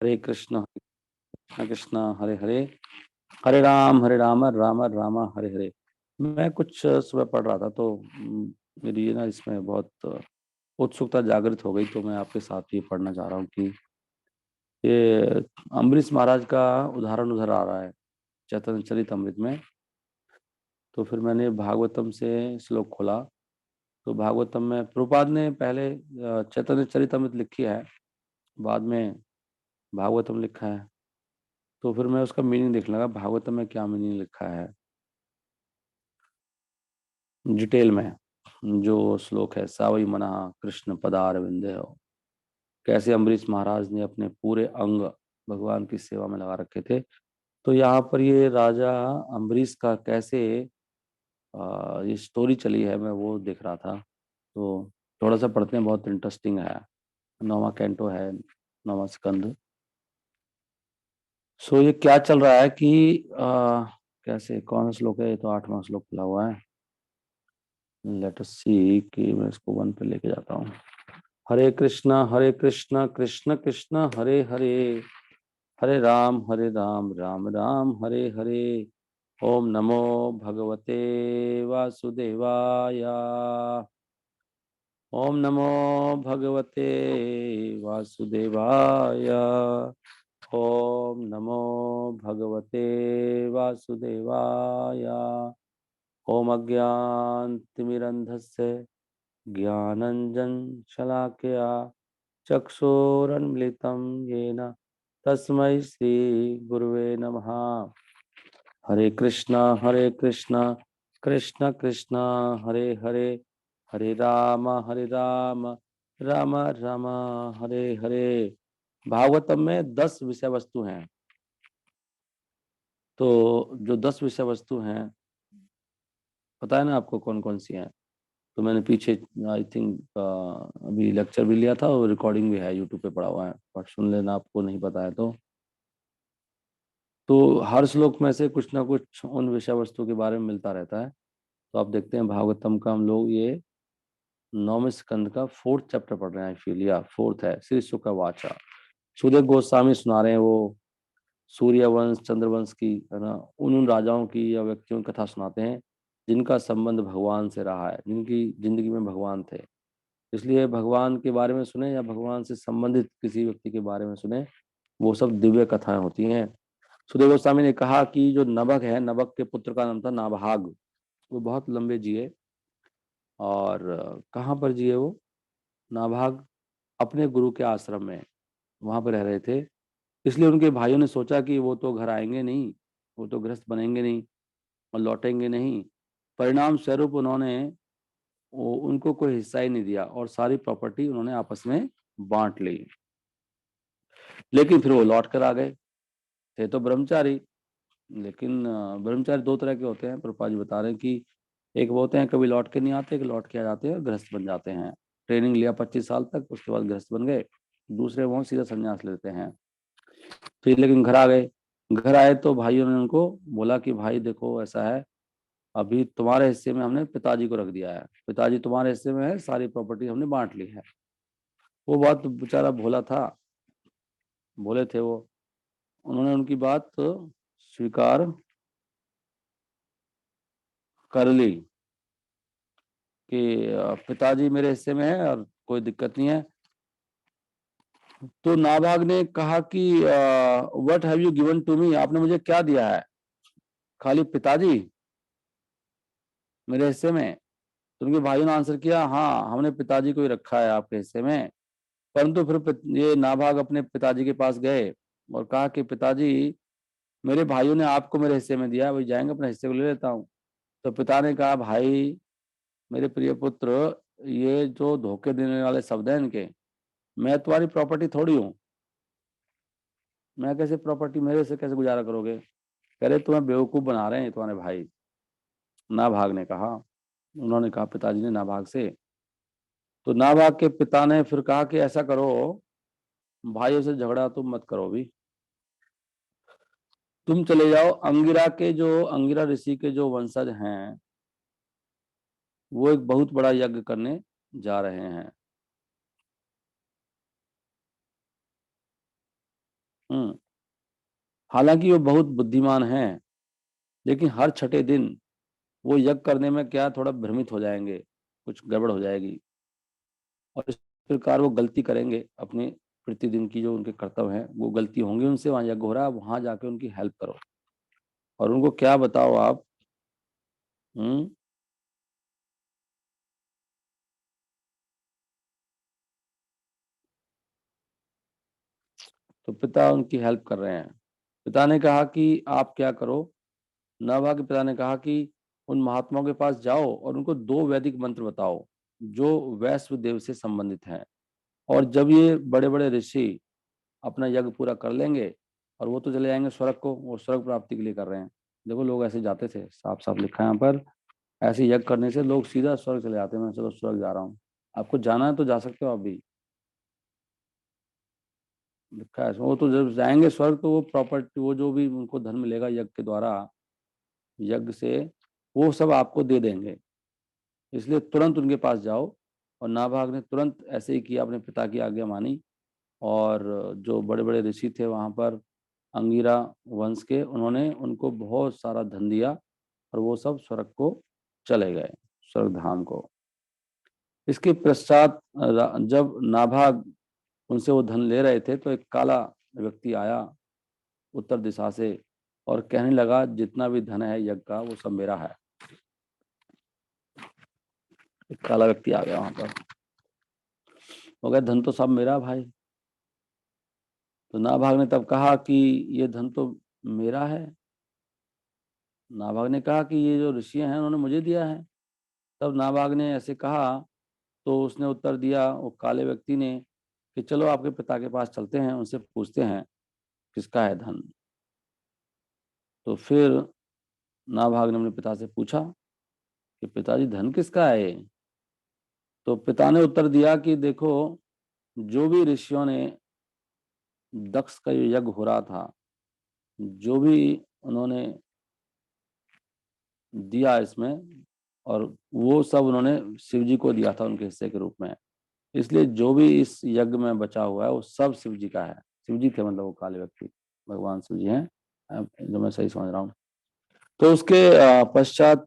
हरे कृष्ण कृष्ण हरे हरे, हरे राम राम राम हरे हरे। मैं कुछ सुबह पढ़ रहा था तो मेरी ये ना इसमें बहुत उत्सुकता जागृत हो गई, तो मैं आपके साथ ये पढ़ना चाह रहा हूँ कि ये अम्बरीश महाराज का उदाहरण उधर आ रहा है चैतन्य चरितमृत में। तो फिर मैंने भागवतम से श्लोक खोला, तो भागवतम में प्रभुपाद ने पहले चैतन्य चरितमृत लिखी है, बाद में भागवतम लिखा है। तो फिर मैं उसका मीनिंग देखने लगा, भागवतम में क्या मीनिंग लिखा है डिटेल में। जो श्लोक है, सावई मना कृष्ण पदार विंदे हो, कैसे अम्बरीश महाराज ने अपने पूरे अंग भगवान की सेवा में लगा रखे थे। तो यहाँ पर ये राजा अम्बरीश का कैसे ये स्टोरी चली है, मैं वो देख रहा था। तो थोड़ा सा पढ़ते हैं, बहुत इंटरेस्टिंग है। 9वां कैंटो है, 9वां स्कंद। सो ये क्या चल रहा है कि कैसे, कौन सा श्लोक है, ये तो 8वां श्लोक खुला हुआ है। लेट अस सी कि मैं इसको 1 पे लेके जाता हूँ। हरे कृष्ण कृष्ण कृष्ण हरे हरे, हरे राम राम राम हरे हरे। ओम नमो भगवते वासुदेवाय। ओम नमो भगवते वासुदेवाय। ओम नमो भगवते वासुदेवाय। ओम अज्ञानतिमिरन्धस्य ज्ञानंजन शलाकया चक्षुरुन्मिलितं येन तस्मै श्री गुरुवे नमः। हरे कृष्णा कृष्ण कृष्ण हरे हरे, हरे राम राम राम हरे हरे। भागवतम में 10 विषय वस्तु हैं। तो जो 10 विषय वस्तु हैं, पता है ना आपको कौन कौन सी हैं? तो मैंने पीछे आई थिंक अभी लेक्चर भी लिया था और रिकॉर्डिंग भी है, यूट्यूब पे पड़ा हुआ है, पर सुन लेना आपको नहीं पता है तो हर श्लोक में से कुछ ना कुछ उन विषय वस्तु के बारे में मिलता रहता है। तो आप देखते हैं भागवतम का हम लोग ये 9वें स्कंद का 4th चैप्टर पढ़ रहे हैं। आई फील या 4th है। श्री शुक वाचा, सुदेव गोस्वामी सुना रहे हैं वो सूर्यवंश चंद्रवंश की, है ना, उन राजाओं की या व्यक्तियों की कथा सुनाते हैं जिनका संबंध भगवान से रहा है, जिनकी जिंदगी में भगवान थे। इसलिए भगवान के बारे में सुने या भगवान से संबंधित किसी व्यक्ति के बारे में सुने, वो सब दिव्य कथाएं होती हैं। सुदेव गोस्वामी ने कहा कि जो नभग है, नभग के पुत्र का नाम था नाभाग, वो बहुत लंबे जिए। और कहाँ पर जिए वो नाभाग? अपने गुरु के आश्रम में, वहां पर रह रहे थे। इसलिए उनके भाइयों ने सोचा कि वो तो घर आएंगे नहीं, वो तो गृहस्थ बनेंगे नहीं और लौटेंगे नहीं। परिणाम स्वरूप उन्होंने उनको कोई हिस्सा ही नहीं दिया और सारी प्रॉपर्टी उन्होंने आपस में बांट ली। लेकिन फिर वो लौट कर आ गए। थे तो ब्रह्मचारी, लेकिन ब्रह्मचारी 2 तरह के होते हैं। प्रभुपाद जी बता रहे हैं कि एक वो होते हैं कभी लौट के नहीं आते, एक लौट के आ जाते हैं और गृहस्थ बन जाते हैं। ट्रेनिंग लिया 25 साल तक, उसके बाद गृहस्थ बन गए। दूसरे वो सीधा संन्यास लेते हैं। फिर लेकिन घर आ गए। घर आए तो भाइयों ने उनको बोला कि भाई देखो ऐसा है, अभी तुम्हारे हिस्से में हमने पिताजी को रख दिया है, पिताजी तुम्हारे हिस्से में है, सारी प्रॉपर्टी हमने बांट ली है। वो बहुत बेचारा भोला था, भोले थे वो। उन्होंने उनकी बात स्वीकार कर ली कि पिताजी मेरे हिस्से में है और कोई दिक्कत नहीं है। तो नाभाग ने कहा कि what have you given to me, आपने मुझे क्या दिया है? खाली पिताजी मेरे हिस्से में? तो उनके भाइयों ने आंसर किया, हाँ हमने पिताजी को ही रखा है आपके हिस्से में। परंतु फिर ये नाभाग अपने पिताजी के पास गए और कहा कि पिताजी, मेरे भाइयों ने आपको मेरे हिस्से में दिया, वही जाएंगे अपने हिस्से को ले लेता हूँ। तो पिता ने कहा, भाई मेरे प्रिय पुत्र, ये जो धोखे देने वाले शब्द हैं इनके, मैं तुम्हारी प्रॉपर्टी थोड़ी हूँ, मैं कैसे प्रॉपर्टी, मेरे से कैसे गुजारा करोगे? कह रहे तुम्हें बेवकूफ बना रहे हैं तुम्हारे भाई। नाभाग ने कहा, उन्होंने कहा पिताजी ने नाभाग से। तो नाभाग के पिता ने फिर कहा कि ऐसा करो, भाइयों से झगड़ा तुम मत करो भी, तुम चले जाओ अंगिरा के, जो अंगिरा ऋषि के जो वंशज हैं, वो एक बहुत बड़ा यज्ञ करने जा रहे हैं। हम्म। हालांकि वो बहुत बुद्धिमान हैं, लेकिन हर छठे दिन वो यज्ञ करने में क्या थोड़ा भ्रमित हो जाएंगे, कुछ गड़बड़ हो जाएगी, और इस प्रकार वो गलती करेंगे अपने प्रतिदिन की जो उनके कर्तव्य हैं, वो गलती होंगी उनसे। वहां यज्ञ हो रहा है, वहां जाके उनकी हेल्प करो और उनको क्या बताओ आप। हम्म। तो पिता उनकी हेल्प कर रहे हैं। पिता ने कहा कि आप क्या करो, नाभा के पिता ने कहा कि उन महात्माओं के पास जाओ और उनको दो वैदिक मंत्र बताओ जो वैश्व देव से संबंधित हैं। और जब ये बड़े बड़े ऋषि अपना यज्ञ पूरा कर लेंगे और वो तो चले जाएंगे स्वर्ग को, वो स्वर्ग प्राप्ति के लिए कर रहे हैं। देखो लोग ऐसे जाते थे, साफ साफ लिखा है यहाँ पर, ऐसे यज्ञ करने से लोग सीधा स्वर्ग चले जाते हैं। मैं चलो स्वर्ग जा रहा हूँ, आपको जाना है तो जा सकते हो आप भी, लिखा है। वो तो जब जाएंगे स्वर्ग तो वो प्रॉपर्टी, वो जो भी उनको धन मिलेगा यज्ञ के द्वारा, यज्ञ से, वो सब आपको दे देंगे। इसलिए तुरंत उनके पास जाओ। और नाभाग ने तुरंत ऐसे ही किया, अपने पिता की आज्ञा मानी। और जो बड़े बड़े ऋषि थे वहां पर अंगिरा वंश के, उन्होंने उनको बहुत सारा धन दिया और वो सब स्वर्ग को चले गए, स्वर्ग धाम को। इसके पश्चात जब नाभाग उनसे वो धन ले रहे थे तो एक काला व्यक्ति आया उत्तर दिशा से और कहने लगा जितना भी धन है यज्ञ का वो सब मेरा है। एक काला व्यक्ति आ गया वहां पर, वो कहा धन तो सब मेरा भाई। तो नाभाग ने तब कहा कि ये धन तो मेरा है। नाभाग ने कहा कि ये जो ऋषि हैं उन्होंने मुझे दिया है। तब नाभाग ने ऐसे कहा तो उसने उत्तर दिया, वो काले व्यक्ति ने, कि चलो आपके पिता के पास चलते हैं, उनसे पूछते हैं किसका है धन। तो फिर नाभाग ने अपने पिता से पूछा कि पिताजी धन किसका है ये? तो पिता ने उत्तर दिया कि देखो, जो भी ऋषियों ने, दक्ष का जो यज्ञ हो रहा था, जो भी उन्होंने दिया इसमें, और वो सब उन्होंने शिव जी को दिया था उनके हिस्से के रूप में। इसलिए जो भी इस यज्ञ में बचा हुआ है वो सब शिव जी का है। शिव जी थे मतलब वो काले व्यक्ति, भगवान शिव जी हैं, जो मैं सही समझ रहा हूँ। तो उसके पश्चात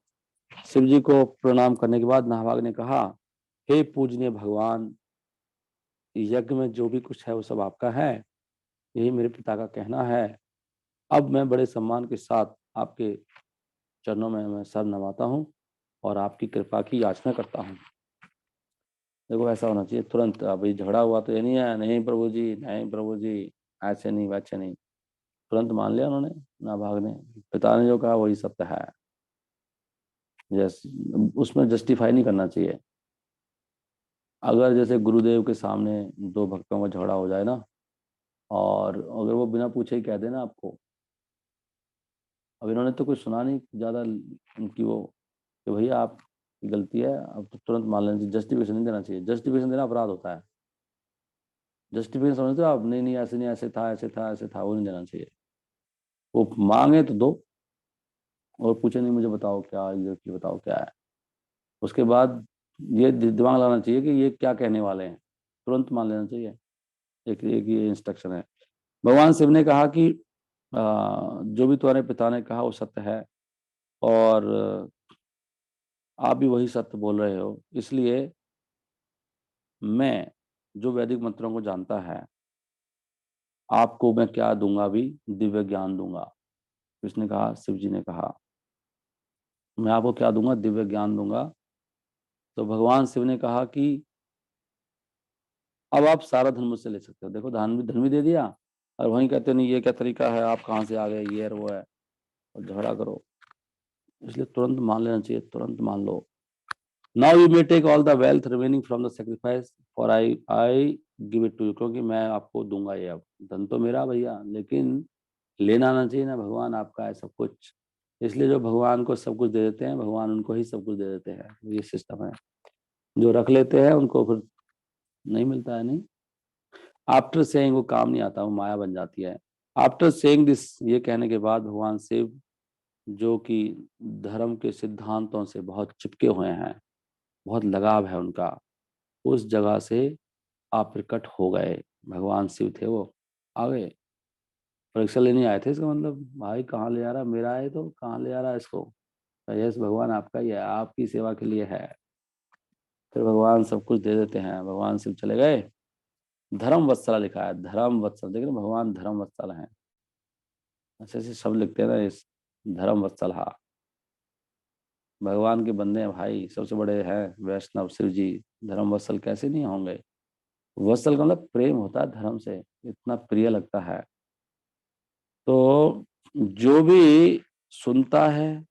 शिव जी को प्रणाम करने के बाद नाभाग ने कहा, हे पूजनीय भगवान, यज्ञ में जो भी कुछ है वो सब आपका है, यही मेरे पिता का कहना है। अब मैं बड़े सम्मान के साथ आपके चरणों में मैं सर नवाता हूँ और आपकी कृपा की याचना करता हूँ। देखो ऐसा होना चाहिए तुरंत। अभी झगड़ा हुआ तो ये नहीं है, नहीं प्रभु जी, नहीं प्रभु जी, ऐसे नहीं वैसे नहीं, तुरंत मान लिया उन्होंने। नाभाग ने, पिता ने जो कहा वही सत्य है। जैस उसमें जस्टिफाई नहीं करना चाहिए। अगर जैसे गुरुदेव के सामने दो भक्तों का झगड़ा हो जाए ना, और अगर वो बिना पूछे ही कह देना आपको, अब इन्होंने तो कुछ सुना नहीं ज्यादा उनकी वो, कि भैया आपकी गलती है, अब तो तुरंत मान लेना चाहिए, जस्टिफिकेशन नहीं देना चाहिए। जस्टिफिकेशन देना अपराध होता है। जस्टिफिकेशन समझते हो आप, नहीं नहीं ऐसे नहीं, ऐसे था ऐसे था ऐसे था, वो नहीं देना चाहिए। वो मांगे तो दो, और पूछे नहीं मुझे बताओ क्या एग्जैक्टली, बताओ क्या है। उसके बाद ये दिमाग लगाना चाहिए कि ये क्या कहने वाले हैं, तुरंत मान लेना चाहिए। एक ये इंस्ट्रक्शन है। भगवान शिव ने कहा कि जो भी तुम्हारे पिता ने कहा वो सत्य है, और आप भी वही सत्य बोल रहे हो, इसलिए मैं, जो वैदिक मंत्रों को जानता है, आपको मैं क्या दूंगा, भी दिव्य ज्ञान दूंगा। किसने कहा? शिव जी ने कहा, मैं आपको क्या दूंगा? दिव्य ज्ञान दूंगा। तो भगवान शिव ने कहा कि अब आप सारा धन मुझसे ले सकते हो। देखो धन भी दे दिया, और वहीं कहते नहीं ये क्या तरीका है, आप कहाँ से आ गए, ये है वो है, और झगड़ा करो। इसलिए तुरंत मान लेना चाहिए, तुरंत मान लो। Now you may take all the wealth remaining from the sacrifice, for I give it to you, क्योंकि मैं आपको दूंगा ये। अब धन तो मेरा भैया, लेकिन लेना आना चाहिए ना, भगवान आपका है सब कुछ। इसलिए जो भगवान को सब कुछ दे देते हैं, भगवान उनको ही सब कुछ दे देते हैं। ये सिस्टम है। जो रख लेते हैं उनको फिर नहीं मिलता है। नहीं, आफ्टर सेइंग, वो काम नहीं आता, वो माया बन जाती है। आफ्टर सेइंग दिस, ये कहने के बाद भगवान शिव, जो कि धर्म के सिद्धांतों से बहुत चिपके हुए हैं, बहुत लगाव है उनका, उस जगह से आप प्रकट हो गए। भगवान शिव थे वो, आ गए। परीक्षा लेने आए थे इसका मतलब, भाई कहाँ ले जा रहा है, मेरा है तो कहाँ ले जा रहा है इसको। यस भगवान आपका ही है, आपकी सेवा के लिए है। फिर भगवान सब कुछ दे देते हैं, भगवान सिर्फ चले गए। धर्म वत्सला लिखा है, धर्म वत्सल, देख रहे हैं, भगवान धर्म वत्सल हैं। ऐसे ऐसे सब लिखते हैं ना इस, धर्म वत्सल। हाँ, भगवान के बंदे हैं भाई, सबसे बड़े हैं वैष्णव शिव जी। धर्म वत्सल कैसे नहीं होंगे। वत्सल का मतलब प्रेम होता है धर्म से, इतना प्रिय लगता है। तो जो भी सुनता है,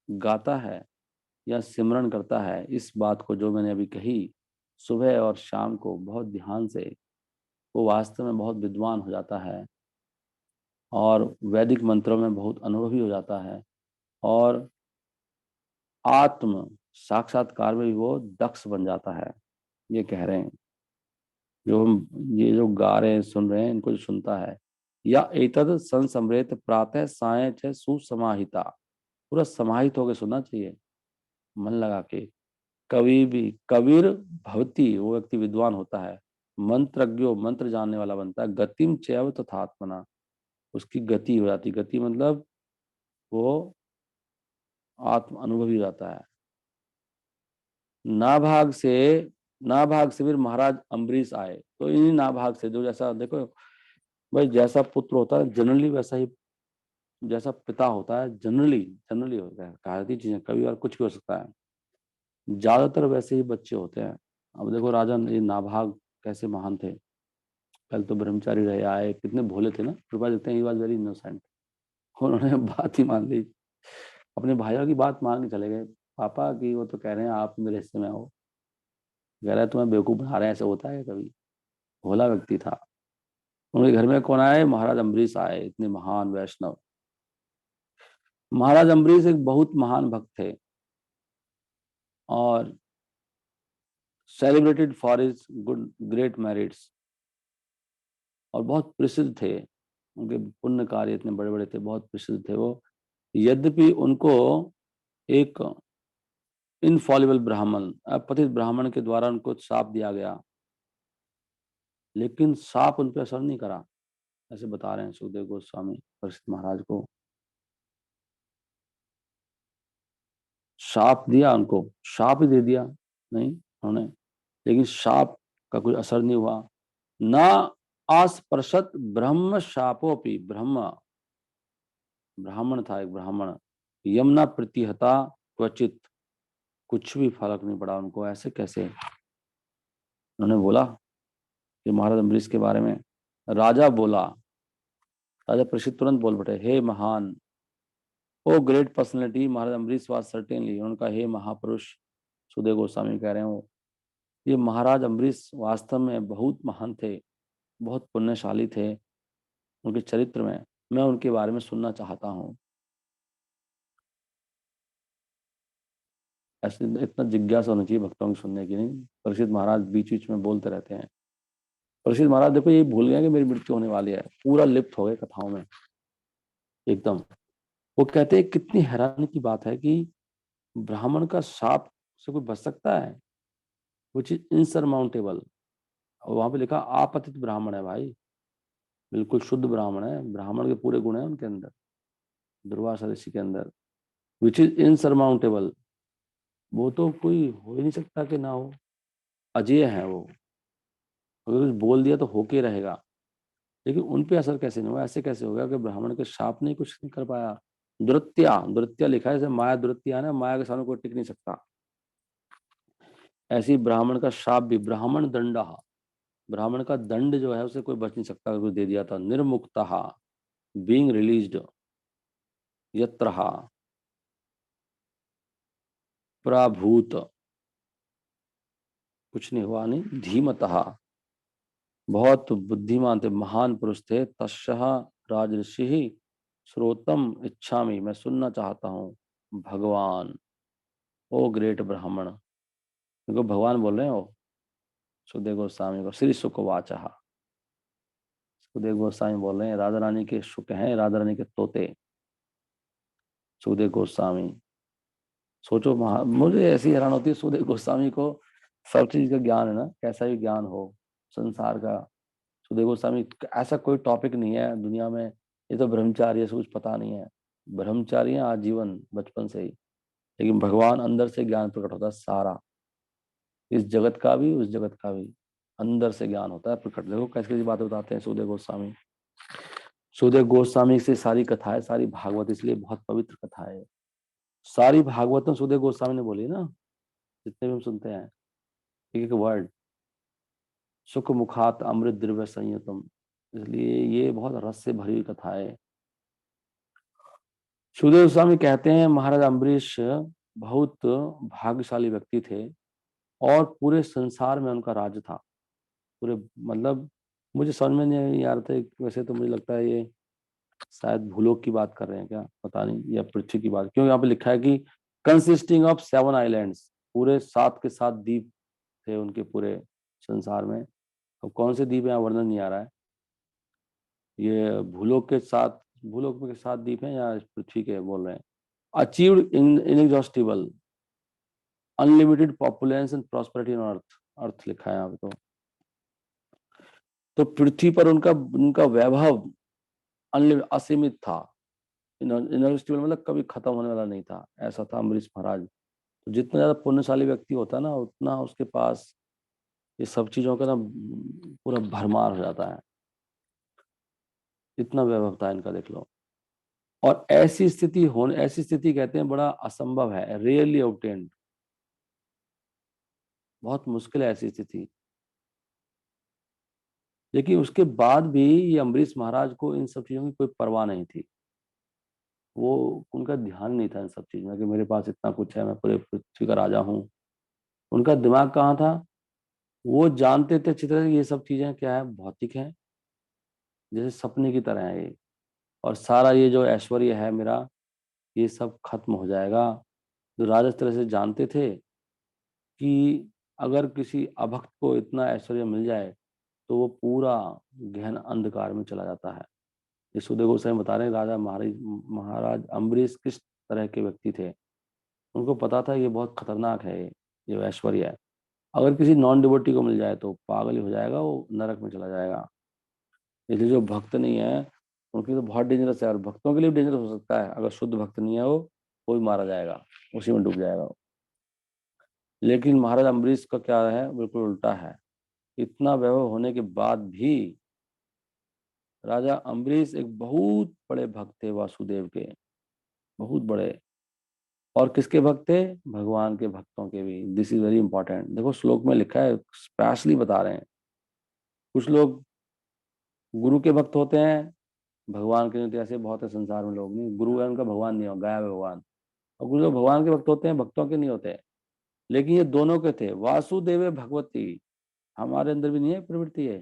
गाता है, या सिमरन करता है, इस बात को जो मैंने अभी कही, सुबह और शाम को बहुत ध्यान से, वो वास्तव में बहुत विद्वान हो जाता है और वैदिक मंत्रों में बहुत अनुभवी हो जाता है। और आत्म साक्षात्कार में भी वो दक्ष बन जाता है। ये कह रहे हैं, जो हम ये जो गा रहे हैं, सुन रहे हैं, इनको जो सुनता है। या एतद संसमृत प्रातः साय च सुसमाहिता, पूरा समाहित होकर सुनना चाहिए, मन लगा के। कवि भी कबीर भवती, वो व्यक्ति विद्वान होता है। मंत्रज्ञो, मंत्र जानने वाला बनता है। गतिम चैव तथात्मना, उसकी गति हो जाती। गति मतलब वो आत्म अनुभवी हो जाता है। नाभाग से, नाभाग से फिर महाराज अम्बरीश आए। तो इन्हीं नाभाग से, जो जैसा देखो भाई, जैसा पुत्र होता है जनरली वैसा ही, जैसा पिता होता है जनरली, जनरली होता है, कहावती चीजें, कभी और कुछ भी हो सकता है, ज्यादातर वैसे ही बच्चे होते हैं। अब देखो राजा ये नाभाग कैसे महान थे। पहले तो ब्रह्मचारी रहे, आए, कितने भोले थे ना, कृपा देखते हैं, ही वॉज वेरी इनोसेंट। उन्होंने बात ही मान ली, अपने भाइयों की बात मान के चले गए। पापा की वो तो कह रहे हैं आप मेरे हिस्से में आओ, कह रहा है तुम्हें बेवकूफ बना रहे हैं, ऐसे होता है कभी। भोला व्यक्ति था। उनके घर में कौन आए, महाराज अम्बरीश आए, इतने महान वैष्णव। महाराज अम्बरीश एक बहुत महान भक्त थे और celebrated for his good great merits, और बहुत प्रसिद्ध थे। उनके पुण्य कार्य इतने बड़े बड़े थे, बहुत प्रसिद्ध थे वो। यद्यपि उनको एक इनफॉलिबल ब्राह्मण, अपतित ब्राह्मण के द्वारा उनको शाप दिया गया, लेकिन शाप उन पर असर नहीं करा। ऐसे बता रहे हैं सुखदेव गोस्वामी परीक्षित महाराज को। शाप दिया उनको, शाप ही दे दिया, नहीं उन्होंने, लेकिन शाप का कोई असर नहीं हुआ। न आस्पर्शत ब्रह्म शापोपि, ब्रह्म ब्राह्मण था एक ब्राह्मण, यमुना प्रतिहता क्वचित, कुछ भी फर्क नहीं पड़ा उनको। ऐसे कैसे, उन्होंने बोला कि महाराज अम्बरीश के बारे में। राजा बोला, राजा प्रसिद्ध तुरंत बोल पड़े, हे महान, O great personality, Maharaj Ambarish was certainly, उनका हे महापुरुष, सुखदेव गोस्वामी कह रहे हो, ये महाराज अम्बरीश वास्तव में बहुत महान थे, बहुत पुण्यशाली थे। उनके चरित्र में मैं उनके बारे में सुनना चाहता हूँ। ऐसे इतना जिज्ञासा होनी चाहिए भक्तों की सुनने की, नहीं। परीक्षित महाराज बीच बीच में बोलते रहते हैं। परीक्षित महाराज देखो ये भूल गए कि मेरी मृत्यु होने वाली है, पूरा लिप्त हो गए कथाओं में एकदम। वो कहते हैं कितनी हैरानी की बात है कि ब्राह्मण का शाप से कोई बच सकता है, विच इज इनसरमाउंटेबल। और वहां पे लिखा आपतित ब्राह्मण है भाई, बिल्कुल शुद्ध ब्राह्मण है, ब्राह्मण के पूरे गुण है उनके अंदर, दुर्वासा ऋषि के अंदर, विच इज इनसरमाउंटेबल। वो तो कोई हो ही नहीं सकता कि ना हो, अजेय है वो, अगर कुछ बोल दिया तो होके रहेगा। लेकिन उन पे असर कैसे नहीं हुआ, ऐसे कैसे हो गया कि ब्राह्मण के शाप ने कुछ नहीं कर पाया। दुरत्या, दुरत्या लिखा है, जैसे माया दुरत्या है ना, माया के सामने कोई टिक नहीं सकता। ऐसी ब्राह्मण का शाप भी, ब्राह्मण दंडा, ब्राह्मण का दंड जो है उसे कोई बच नहीं सकता, अगर कोई दे दिया था। निर्मुक्ता, बीइंग रिलीज्ड, यत्रहा प्राभूत, कुछ नहीं हुआ, नहीं। धीमतः, बहुत बुद्धिमान थे, महान पुरुष थे। तस्ह राजऋषि ही श्रोतम इच्छामि, मैं सुनना चाहता हूँ भगवान, ओ ग्रेट ब्राह्मण। देखो भगवान बोल रहे हैं वो, सुखदेव गोस्वामी को, श्री शुकवाचः। सुखदेव गोस्वामी बोल रहे हैं, राधा रानी के शुक हैं, राधा रानी के तोते, सुखदेव गोस्वामी। सोचो मुझे ऐसी हैरान होती है, सुखदेव गोस्वामी को सब चीज का ज्ञान है ना, कैसा भी ज्ञान हो संसार का, सुखदेव गोस्वामी, ऐसा कोई टॉपिक नहीं है दुनिया में ये तो ब्रह्मचारी से कुछ पता नहीं है। ब्रह्मचारी हैं आजीवन बचपन से ही, लेकिन भगवान अंदर से ज्ञान प्रकट होता है सारा, इस जगत का भी उस जगत का भी अंदर से ज्ञान होता है प्रकट। देखो कैसी कैसी बातें बताते हैं सुखदेव गोस्वामी। सुखदेव गोस्वामी से सारी कथा है, सारी भागवत इसलिए बहुत पवित्र कथा है। सारी भागवतम सुखदेव गोस्वामी ने बोली ना, जितने भी हम सुनते हैं एक एक वर्ड, सुख मुखात अमृत द्रव्य संयुतम, इसलिए ये बहुत रस से भरी हुई कथा है। सुखदेव गोस्वामी कहते हैं महाराज अम्बरीश बहुत भाग्यशाली व्यक्ति थे और पूरे संसार में उनका राज्य था। पूरे मतलब मुझे समझ में नहीं आ रहा था, वैसे तो मुझे लगता है ये शायद भूलोक की बात कर रहे हैं क्या पता नहीं, या पृथ्वी की बात, क्यों यहाँ पे लिखा है कि कंसिस्टिंग ऑफ 7 आइलैंड्स, पूरे 7 के 7 द्वीप थे उनके पूरे संसार में। अब कौन से द्वीप यहाँ वर्णन नहीं आ रहा है, ये भूलोक के साथ, भूलोक में के 7 द्वीप हैं या पृथ्वी के बोल रहे हैं। Achieved inexhaustible unlimited population and prosperity on earth, earth लिखा है यहाँ पे। तो पृथ्वी पर उनका उनका वैभव असीमित था, इनएग्जॉस्टिबल मतलब कभी खत्म होने वाला नहीं था, ऐसा था अम्बरीश महाराज। तो जितना ज्यादा पुण्यशाली व्यक्ति होता है ना, उतना उसके पास ये सब चीजों का ना पूरा भरमार हो जाता है। इतना वैभव था इनका, देख लो। और ऐसी स्थिति होने, ऐसी स्थिति कहते हैं बड़ा असंभव है, रेयरली ऑब्टेन्ड, बहुत मुश्किल है ऐसी स्थिति। लेकिन उसके बाद भी ये अम्बरीश महाराज को इन सब चीजों की कोई परवाह नहीं थी। वो उनका ध्यान नहीं था इन सब चीज में कि मेरे पास इतना कुछ है, मैं पूरे पृथ्वी का राजा हूँ। उनका दिमाग कहाँ था, वो जानते थे अच्छी तरह से ये सब चीजें क्या है, भौतिक है, जैसे सपने की तरह है ये। और सारा ये जो ऐश्वर्य है मेरा, ये सब खत्म हो जाएगा। जो राजा इस तरह से जानते थे कि अगर किसी अभक्त को इतना ऐश्वर्य मिल जाए तो वो पूरा गहन अंधकार में चला जाता है। ये सुखदेव गोस्वामी बता रहे हैं राजा महाराज महाराज अम्बरीश किस तरह के व्यक्ति थे। उनको पता था ये बहुत खतरनाक है, ये ऐश्वर्य है। अगर किसी नॉन डिवोटी को मिल जाए तो पागल ही हो जाएगा, वो नरक में चला जाएगा। इसलिए जो भक्त नहीं है उनके लिए तो बहुत डेंजरस है, और भक्तों के लिए भी डेंजरस हो सकता है। अगर शुद्ध भक्त नहीं है वो भी मारा जाएगा, उसी में डूब जाएगा वो। लेकिन महाराज अम्बरीश का क्या है, बिल्कुल उल्टा है। इतना वैभव होने के बाद भी राजा अम्बरीश एक बहुत बड़े भक्त थे वासुदेव के, बहुत बड़े। और किसके भक्त थे, भगवान के भक्तों के भी। दिस इज वेरी इंपॉर्टेंट, देखो श्लोक में लिखा है, स्पेशली बता रहे हैं। कुछ लोग गुरु के भक्त होते हैं, भगवान के नहीं होते। ऐसे बहुत है संसार में लोग, नहीं गुरु है उनका भगवान नहीं हो, गया भगवान। और कुछ लोग भगवान के भक्त होते हैं, भक्तों के नहीं होते। लेकिन ये दोनों के थे, वासुदेव भगवती। हमारे अंदर भी नहीं है प्रवृत्ति है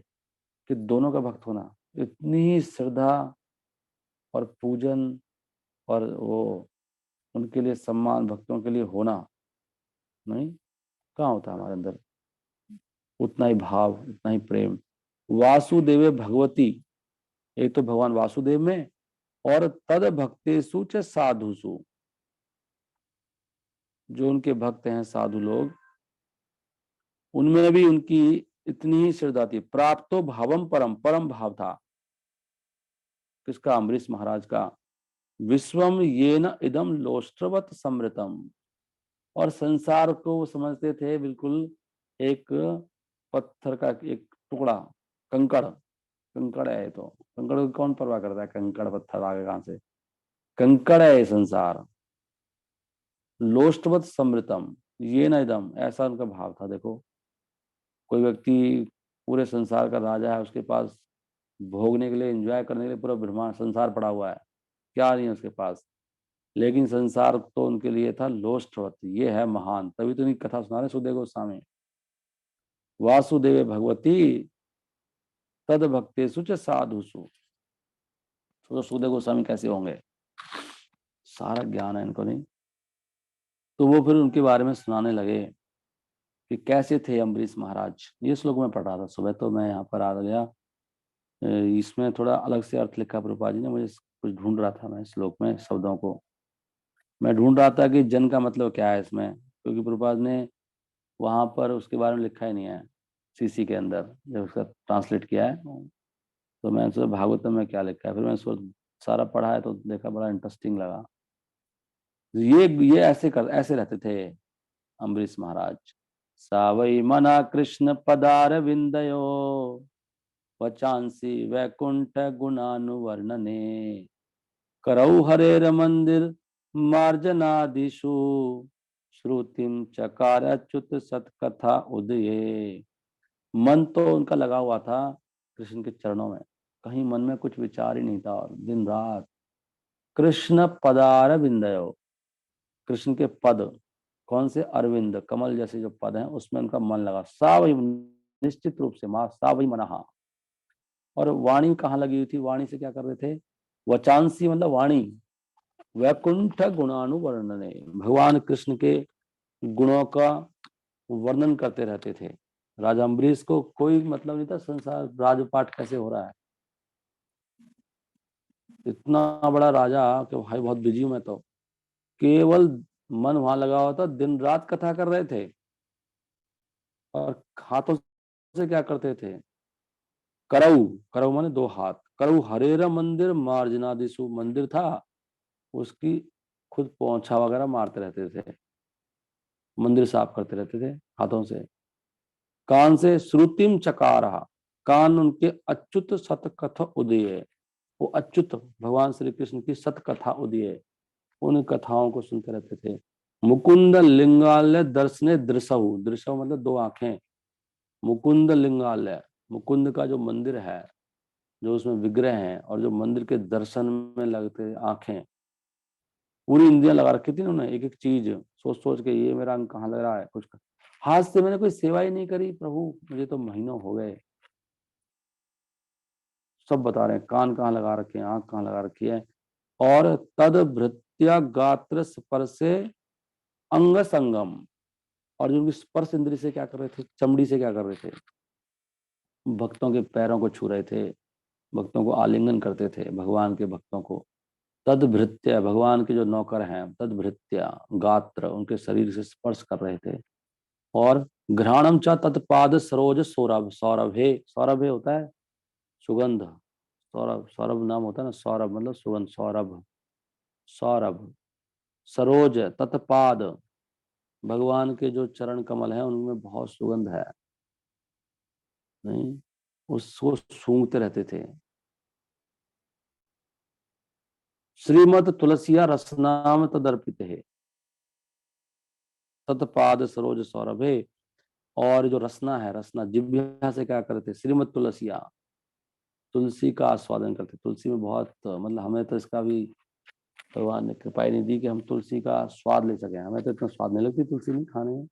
कि दोनों का भक्त होना, इतनी श्रद्धा और पूजन और वो उनके लिए सम्मान भक्तों के लिए होना, नहीं कहाँ होता है हमारे अंदर उतना ही भाव, उतना ही प्रेम। वासुदेव भगवती, एक तो भगवान वासुदेव में, और तद भक्तेषु च साधुषु, जो उनके भक्त हैं साधु लोग, उनमें भी उनकी इतनी ही श्रद्धा थी। प्राप्तो भावम परम, परम भाव था किसका, अम्बरीश महाराज का। विश्वम येन इदम लोष्ट्रवत समृतम, और संसार को वो समझते थे बिल्कुल एक पत्थर का एक टुकड़ा, कंकड़। कंकड़ है ये तो, कंकड़ को कौन परवाह करता है, कंकड़ पत्थर आगे कहां से, कंकड़ है ये संसार। लोष्टवत समृतम ये न इदम, ऐसा उनका भाव था। देखो कोई व्यक्ति पूरे संसार का राजा है, उसके पास भोगने के लिए, एंजॉय करने के लिए पूरा ब्रह्मांड संसार पड़ा हुआ है, क्या नहीं है उसके पास। लेकिन संसार तो उनके लिए था लोष्टवत, ये है महान। तभी तो इनकी कथा सुना रहे सुखदेव गोस्वामी। वासुदेव भगवती तद भक्तेषु च साधुषु। तो सुखदेव गोस्वामी कैसे होंगे, सारा ज्ञान है इनको, नहीं। तो वो फिर उनके बारे में सुनाने लगे कि कैसे थे अम्बरीश महाराज। ये श्लोक में पढ़ रहा था सुबह, तो मैं यहाँ पर आ गया। इसमें थोड़ा अलग से अर्थ लिखा प्रभुपाद जी ने, मुझे कुछ ढूंढ रहा था मैं श्लोक में शब्दों को। मैं ढूंढ रहा था कि जन का मतलब क्या है इसमें, क्योंकि प्रभुपाद ने वहां पर उसके बारे में लिखा ही नहीं है, सीसी के अंदर जब उसका ट्रांसलेट किया है। तो मैंने सोचा भागवतम में क्या लिखा है, फिर मैंने सारा पढ़ा है तो देखा, बड़ा इंटरेस्टिंग लगा। ये ऐसे रहते थे अम्बरीश महाराज। सावई मना कृष्ण पदार विंदयो, वचांसी वैकुंठ गुणानुवर्णने, करौ हरेर मंदिर मार्जनादिषु, श्रुतिम चकार अच्युत सतकथा उदये। मन तो उनका लगा हुआ था कृष्ण के चरणों में, कहीं मन में कुछ विचार ही नहीं था। और दिन रात कृष्ण पदार विंदयो, कृष्ण के पद, कौन से, अरविंद कमल जैसे जो पद हैं उसमें उनका मन लगा। सा वही, निश्चित रूप से माँ सा वही मनहा। और वाणी कहाँ लगी हुई थी, वाणी से क्या कर रहे थे, वचांसी मतलब वाणी, वैकुंठ गुणानुवर्णने, भगवान कृष्ण के गुणों का वर्णन करते रहते थे। राजा अम्बरीश को कोई मतलब नहीं था संसार राजपाट कैसे हो रहा है, इतना बड़ा राजा कि भाई बहुत बिजी हूं मैं तो, केवल मन वहां लगा हुआ था, दिन रात कथा कर रहे थे। और हाथों से क्या करते थे, करऊ, करऊ माने दो हाथ, करऊ हरेरा मंदिर मार्जनादिशु, मंदिर था उसकी खुद पोंछा वगैरह मारते रहते थे, मंदिर साफ करते रहते थे हाथों से। कान से श्रुतिम चकारहा, कान उनके अच्युत सतकथ उदय, वो अच्युत भगवान श्री कृष्ण की सतकथा उदय, उन कथाओं को सुनते रहते थे। मुकुंद लिंगालय दर्शने दृशहु, दृशहु मतलब दो आंखें, मुकुंद लिंगालय, मुकुंद का जो मंदिर है, जो उसमें विग्रह हैं और जो मंदिर के दर्शन में लगते आंखें, पूरी इंद्रियां लगा रखी थी उन्होंने, एक एक चीज सोच सोच के, ये मेरा अंग कहाँ लग रहा है, कुछ हाथ से मैंने कोई सेवा ही नहीं करी प्रभु, मुझे तो महीनों हो गए। सब बता रहे हैं, कान कहाँ लगा रखे हैं, आंख कहाँ लगा रखी है। और तद भृत्या गात्र स्पर्शे अंग संगम, और जो उनकी स्पर्श इंद्री से क्या कर रहे थे, चमड़ी से क्या कर रहे थे, भक्तों के पैरों को छू रहे थे, भक्तों को आलिंगन करते थे, भगवान के भक्तों को। तद भृत्य, भगवान के जो नौकर हैं, तद भृत्या गात्र, उनके शरीर से स्पर्श कर रहे थे। और घ्राणम च तत्पाद सरोज सौरभ, सौरभ है, सौरभ है होता है सुगंध, सौरभ, सौरभ नाम होता है ना, सौरभ मतलब सुगंध, सौरभ, सौरभ, सरोज तत्पाद, भगवान के जो चरण कमल हैं उनमें बहुत सुगंध है, नहीं, उसको सूंघते रहते थे। श्रीमद तुलसिया रसनाम तदर्पित है, तत्पाद सरोज सौरभे। और जो रसना है, रसना जिह्वा से क्या करते, श्रीमद तुलसिया, तुलसी का आस्वादन करते। तुलसी में बहुत मतलब, हमें तो इसका भी भगवान ने कृपा ही नहीं दी कि हम तुलसी का स्वाद ले सके, हमें तो इतना स्वाद नहीं लगती तुलसी नहीं खाने में,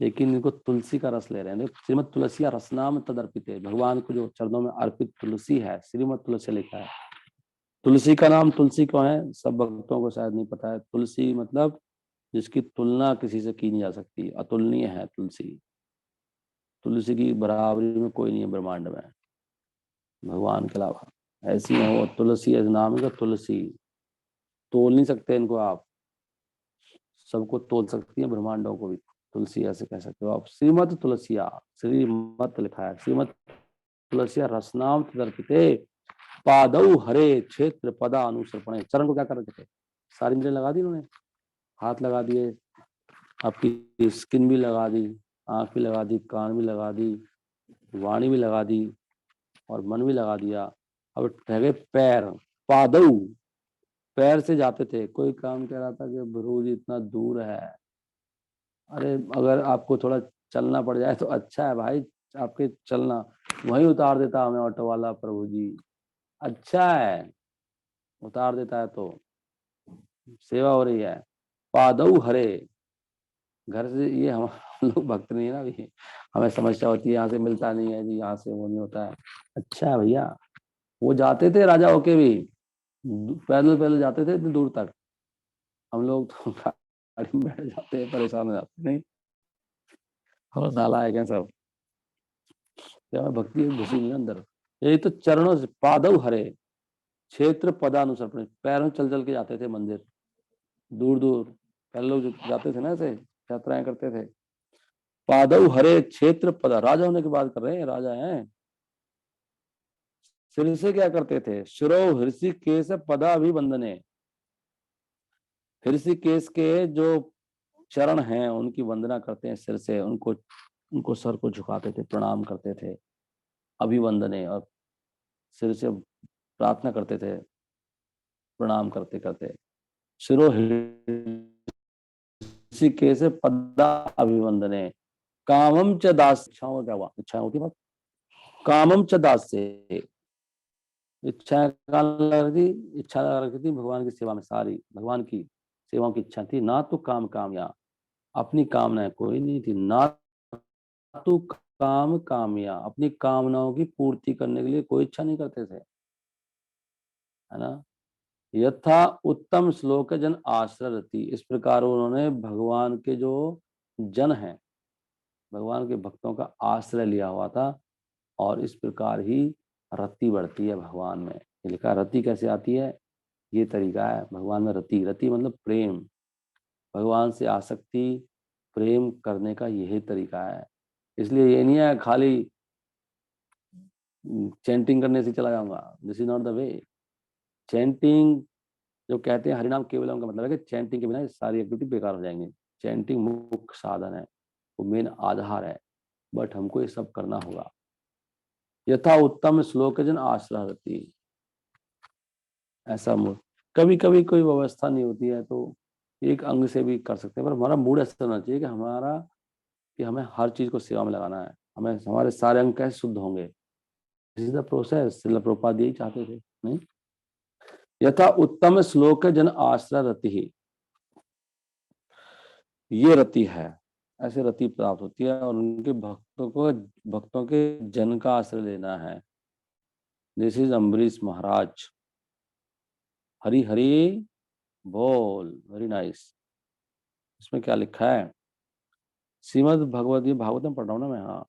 लेकिन इनको तुलसी का रस ले रहे हैं। श्रीमद तुलसिया रसनाम तदर्पित है, भगवान को जो चरणों में अर्पित तुलसी है, श्रीमद तुलसी लिखा है। तुलसी का नाम तुलसी क्यों है, सब भक्तों को शायद नहीं पता है। तुलसी मतलब जिसकी तुलना किसी से की नहीं जा सकती, अतुलनीय है तुलसी, तुलसी की बराबरी में कोई नहीं है ब्रह्मांड में भगवान के अलावा। ऐसी है वो तुलसी, ऐसा नाम है तुलसी, तोल नहीं सकते इनको आप, सबको तोल सकती है ब्रह्मांडों को भी, तुलसी ऐसे कह सकते हो आप। श्रीमद तुलसिया, श्रीमत लिखा है, श्रीमद तुलसिया रसनाम तदर्पिते, पादौ हरे क्षेत्र पदा अनुसर्पणे, चरण को क्या कर रहे थे, सारी इंद्रियां लगा दी उन्होंने, हाथ लगा दिए, आपकी स्किन भी लगा दी, आंख भी लगा दी, कान भी लगा दी, वाणी भी लगा दी, और मन भी लगा दिया। अब रह गए पैर, पादौ, पैर से जाते थे। कोई काम कह रहा था कि भरूच इतना दूर है, अरे अगर आपको थोड़ा चलना पड़ जाए तो अच्छा है भाई, आपके चलना, वहीं उतार देता हमें ऑटो वाला प्रभु जी, अच्छा है, उतार देता है तो सेवा हो रही है। पादौ हरे, घर से ये हम लोग भक्त नहीं है ना अभी, हमें समस्या होती है यहाँ से मिलता नहीं है जी, यहाँ से वो नहीं होता है। अच्छा है भैया, वो जाते थे राजा होके भी, पैदल पैदल जाते थे इतनी दूर तक, हम लोग तो गाड़ी में बैठ जाते हैं, परेशान हो जाते नहीं, और नाला है सब, क्या भक्ति घुसी नहीं अंदर। यही तो चरणों से, पादव हरे क्षेत्र पदानुसरण, पैरों चल चल के जाते थे मंदिर, दूर दूर, पहले लोग जो जाते थे ना ऐसे यात्राएं करते थे। पादव हरे क्षेत्र पदा, राजा होने की बात कर रहे हैं, राजा हैं, सिर से क्या करते थे, शिरो हृषिकेश पदाभिवंदने, हृषिकेश के जो चरण हैं उनकी वंदना करते हैं सिर से, उनको उनको सर को झुकाते थे, प्रणाम करते थे, अभिवंदने, और सिर से प्रार्थना करते थे, प्रणाम करते करते। शिरो ऋषिकेश पदा अभिवंदने, कामम च दास, इच्छाओं क्या हुआ, इच्छा होती बात, कामम च दास से, इच्छा लग रही थी, इच्छा लग रखी थी भगवान की सेवा में, सारी भगवान की सेवाओं की इच्छा थी, ना तो काम कामया, अपनी कामनाएं कोई नहीं थी, ना तो काम कामया, अपनी कामनाओं की पूर्ति करने के लिए कोई इच्छा नहीं करते थे, है ना। यथा उत्तम श्लोक जन आश्रयति, इस प्रकार उन्होंने भगवान के जो जन हैं, भगवान के भक्तों का आश्रय लिया हुआ था, और इस प्रकार ही रति बढ़ती है भगवान में। ये लिखा, रति कैसे आती है, ये तरीका है भगवान में। रति, रति मतलब प्रेम, भगवान से आसक्ति, प्रेम करने का यही तरीका है। इसलिए ये नहीं है खाली चैंटिंग करने से चला जाऊंगा, this is not the way. Chanting, जो कहते हैं हरिनाम केवलम, का मतलब है कि चैंटिंग के बिना ये सारी एक्टिविटी बेकार हो जाएंगी। चैंटिंग मुख्य साधन है, वो मेन आधार है, बट हमको ये सब करना होगा। यथा उत्तम श्लोक जन आश्रहति, ऐसा मूड, कभी कभी कोई व्यवस्था नहीं होती है तो एक अंग से भी कर सकते हैं, पर हमारा मूड ऐसा होना चाहिए कि हमारा, कि हमें हर चीज को सेवा में लगाना है, हमें हमारे सारे अंग कैसे शुद्ध होंगे, this is the process. Srila Prabhupada यही चाहते थे, नहीं। यथा उत्तम श्लोक जन आश्रय रति ही, ये रति है, ऐसे रति प्राप्त होती है, और उनके भक्तों को, भक्तों के जन का आश्रय लेना है। दिस इज अम्बरीश महाराज। हरि हरि बोल, वेरी नाइस। इसमें क्या लिखा है, श्रीमद भगवद, ये भागवत में पढ़ रहा हूँ ना मैं, हाँ।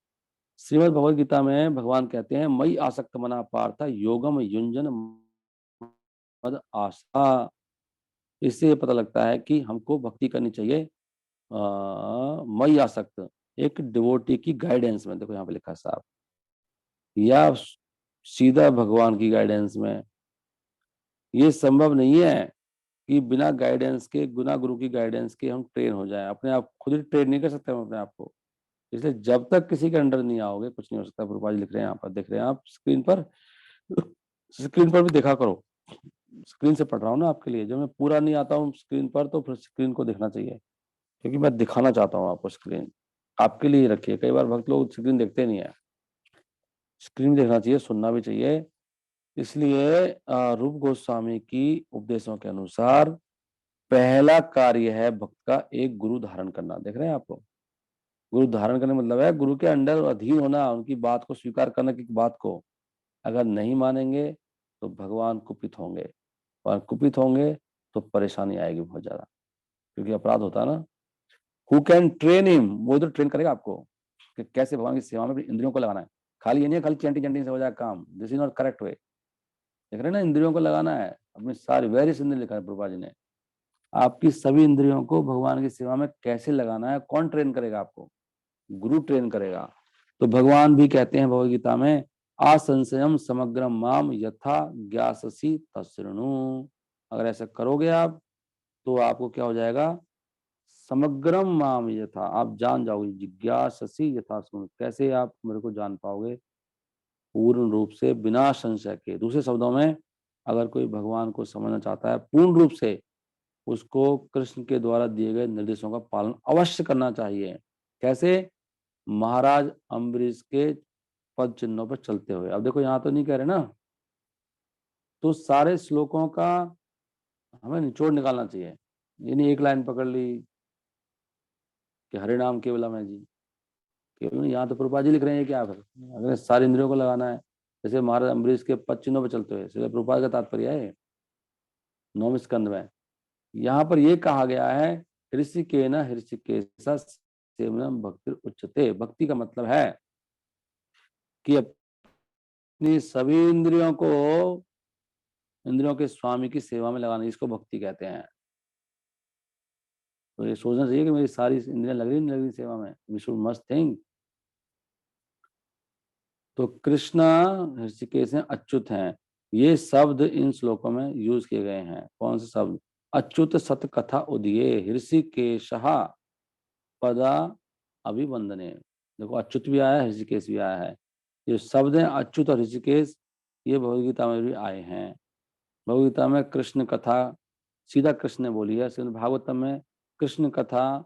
श्रीमद भगवद गीता में भगवान कहते हैं, मई आसक्त मना पार्थ योगम युंजन मद आशा। इससे ये पता लगता है कि हमको भक्ति करनी चाहिए मई आसक्त, एक डिवोटी की गाइडेंस में, देखो यहाँ पे लिखा है साहब, या सीधा भगवान की गाइडेंस में। ये संभव नहीं है कि बिना गाइडेंस के, बिना गुरु की गाइडेंस के हम ट्रेन हो जाएं, अपने आप खुद ही ट्रेन नहीं कर सकते हम अपने आप को। इसलिए जब तक किसी के अंडर नहीं आओगे कुछ नहीं हो सकता। प्रभुपाद जी लिख रहे हैं, यहाँ पर देख रहे हैं आप स्क्रीन पर, स्क्रीन पर भी देखा करो, स्क्रीन से पढ़ रहा हूँ ना आपके लिए, जब मैं पूरा नहीं आता हूँ स्क्रीन पर तो फिर स्क्रीन को देखना चाहिए, क्योंकि मैं दिखाना चाहता हूँ आपको। स्क्रीन आपके लिए रखिए, कई बार भक्त लोग स्क्रीन देखते नहीं है, स्क्रीन देखना चाहिए, सुनना भी चाहिए। इसलिए रूप गोस्वामी की उपदेशों के अनुसार पहला कार्य है भक्त का एक गुरु धारण करना। देख रहे हैं आपको, गुरु धारण करने मतलब है गुरु के अंडर अधीन होना, उनकी बात को स्वीकार करना की बात को। अगर नहीं मानेंगे तो भगवान कुपित होंगे, और कुपित होंगे तो परेशानी आएगी बहुत ज्यादा, क्योंकि अपराध होता है ना। हु कैन ट्रेन हिम, वो तो ट्रेन करेगा आपको कि कैसे भगवान की सेवा में अपनी इंद्रियों को लगाना है। खाली ये नहीं है खाली चैंटिंग चैंटिंग से हो जाए काम, this is not correct way. देख रहे हैं ना, इंद्रियों को लगाना है अपनी सारी, वेरी इंद्रिय लिखा है प्रभुपाद जी ने। आपकी सभी इंद्रियों को भगवान की सेवा में कैसे लगाना है, कौन ट्रेन करेगा आपको, गुरु ट्रेन करेगा। तो भगवान भी कहते हैं भगवद गीता में, असंशयम समग्रम माम यथा ज्ञाससी तशृणु। अगर ऐसा करोगे आप तो आपको क्या हो जाएगा, समग्रम माम यथा, आप जान जाओगे, जिज्ञाससी यथा शृणु, कैसे आप मेरे को जान पाओगे, पूर्ण रूप से बिना संशय के। दूसरे शब्दों में, अगर कोई भगवान को समझना चाहता है पूर्ण रूप से, उसको कृष्ण के द्वारा दिए गए निर्देशों का पालन अवश्य करना चाहिए। कैसे, महाराज अम्बरीश के पद चिन्हों पर चलते हुए। अब देखो यहाँ तो नहीं कह रहे ना, तो सारे श्लोकों का हमें निचोड़ निकालना चाहिए। ये नहीं एक लाइन पकड़ ली कि हरे नाम केवलम है जी, केवल नहीं। यहाँ तो प्रभुपाद जी लिख रहे हैं क्या, फिर अगर सारे इंद्रियों को लगाना है, जैसे महाराज अम्बरीश के पद चिन्हों पर चलते हुए, इसलिए प्रभुपाद का तात्पर्य है 9वें स्कंद में। यहाँ पर ये कहा गया है, ऋषिकेन हृषिकेश सेवनम भक्ति उच्चते। भक्ति का मतलब है कि अपनी सभी इंद्रियों को, इंद्रियों के स्वामी की सेवा में लगाना, इसको भक्ति कहते हैं। तो ये सोचना चाहिए कि मेरी सारी इंद्रियां लग रही नहीं लग रही सेवा में, वी शुड मस्ट थिंक। तो कृष्णा ऋषिकेश हैं, अच्युत हैं, ये शब्द इन श्लोकों में यूज किए गए हैं। कौन से शब्द? अच्युत सत कथा उदये ऋषिकेश पदा अभिवंदने। देखो अच्युत भी आया है, ऋषिकेश भी आया है। ये शब्द हैं अच्युत और ऋषिकेश, ये भगवदगीता में भी आए हैं। भगवदगीता में कृष्ण कथा सीधा कृष्ण ने बोली है। श्रीमद् भागवतम में कृष्ण कथा,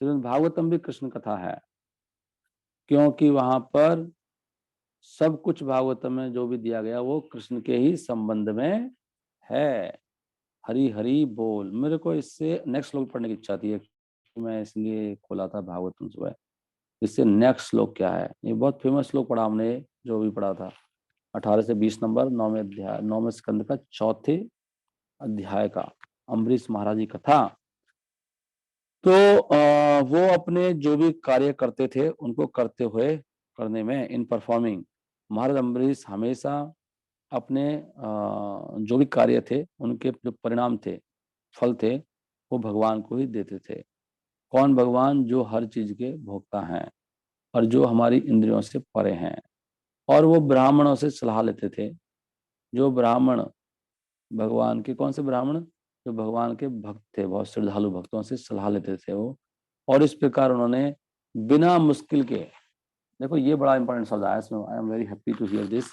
श्रीमद् भागवतम भी कृष्ण कथा है, क्योंकि वहां पर सब कुछ भागवतम में जो भी दिया गया वो कृष्ण के ही संबंध में है। हरि हरि बोल। मेरे को इससे नेक्स्ट श्लोक पढ़ने की इच्छा थी, मैं इसलिए खोला था भागवतम सुबह। इससे नेक्स्ट श्लोक क्या है? ये बहुत फेमस श्लोक पढ़ा हमने, जो भी पढ़ा था 18 से 20 नंबर 9वें अध्याय 9वें स्कंद का 4थे अध्याय का अम्बरीश महाराज की कथा। तो वो अपने जो भी कार्य करते थे उनको करते हुए, करने में, इन परफॉर्मिंग, महाराज अम्बरीश हमेशा अपने जो भी कार्य थे उनके जो परिणाम थे, फल थे, वो भगवान को ही देते थे। कौन भगवान? जो हर चीज के भोक्ता हैं और जो हमारी इंद्रियों से परे हैं। और वो ब्राह्मणों से सलाह लेते थे। जो ब्राह्मण भगवान के, कौन से ब्राह्मण? जो भगवान के भक्त थे, बहुत श्रद्धालु भक्तों से सलाह लेते थे वो। और इस प्रकार उन्होंने बिना मुश्किल के, देखो ये बड़ा इंपॉर्टेंट शब्द आया इसमें, I am very happy to hear this.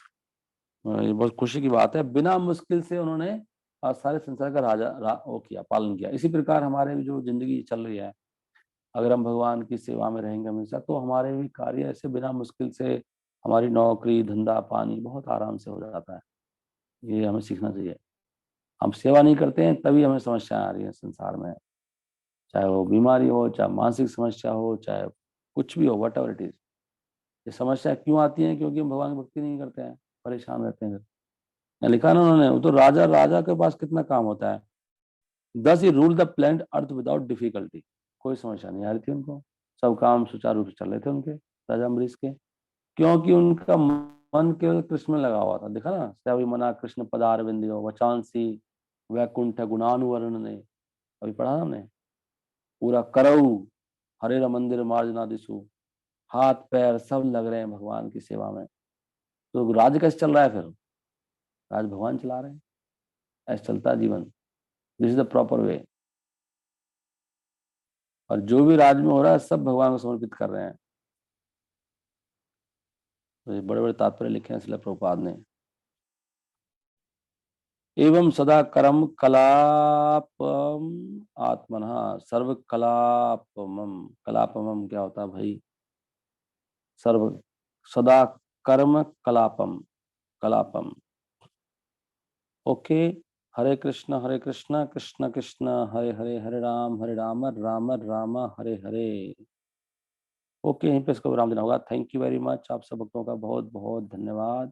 ये बहुत खुशी की बात है। बिना मुश्किल से उन्होंने सारे संसार का वो किया, पालन किया। इसी प्रकार हमारे भी जो जिंदगी चल रही है, अगर हम भगवान की सेवा में रहेंगे हमेशा, तो हमारे भी कार्य ऐसे बिना मुश्किल से, हमारी नौकरी धंधा पानी बहुत आराम से हो जाता है। ये हमें सीखना चाहिए। हम सेवा नहीं करते हैं तभी हमें समस्या आ रही है संसार में, चाहे वो बीमारी हो, चाहे मानसिक समस्या हो, चाहे कुछ भी हो, वट एवर इट इज। ये समस्या क्यों आती है? क्योंकि हम भगवान की भक्ति नहीं करते हैं, परेशान रहते हैं। यहाँ लिखा ना उन्होंने, वो तो राजा, राजा के पास कितना काम होता है। Thus he rule the planet earth without difficulty. कोई समस्या नहीं आ रही थी उनको, सब काम सुचारू रूप से चल रहे थे उनके, राजा अम्बरीश के। क्योंकि उनका मन केवल कृष्ण में लगा हुआ था। देखा ना, सवि मना कृष्ण पदार बिंदियो वचांसी वैकुंठ गुणानुवर्ण ने, अभी पढ़ा ना हमने। पूरा करऊ हरे मंदिर मार्जना दिशु, हाथ पैर सब लग रहे हैं भगवान की सेवा में। तो राज कैसे चल रहा है फिर? राज भगवान चला रहे हैं, ऐसे चलता है जीवन। This is the proper way. और जो भी राज में हो रहा है सब भगवान को समर्पित कर रहे हैं। तो ये बड़े बड़े तात्पर्य लिखे हैं इसलिए प्रभुपाद ने। एवं सदा करम कलापम आत्मनः सर्व कलापमम। कलापमम क्या होता है भाई? सर्व सदा कर्म कलापम, कलापम। ओके। हरे कृष्णा कृष्ण कृष्ण हरे हरे, हरे राम राम राम हरे हरे। ओके, यहीं पे इसको विराम देना होगा। Thank you very much. आप सब भक्तों का बहुत बहुत धन्यवाद।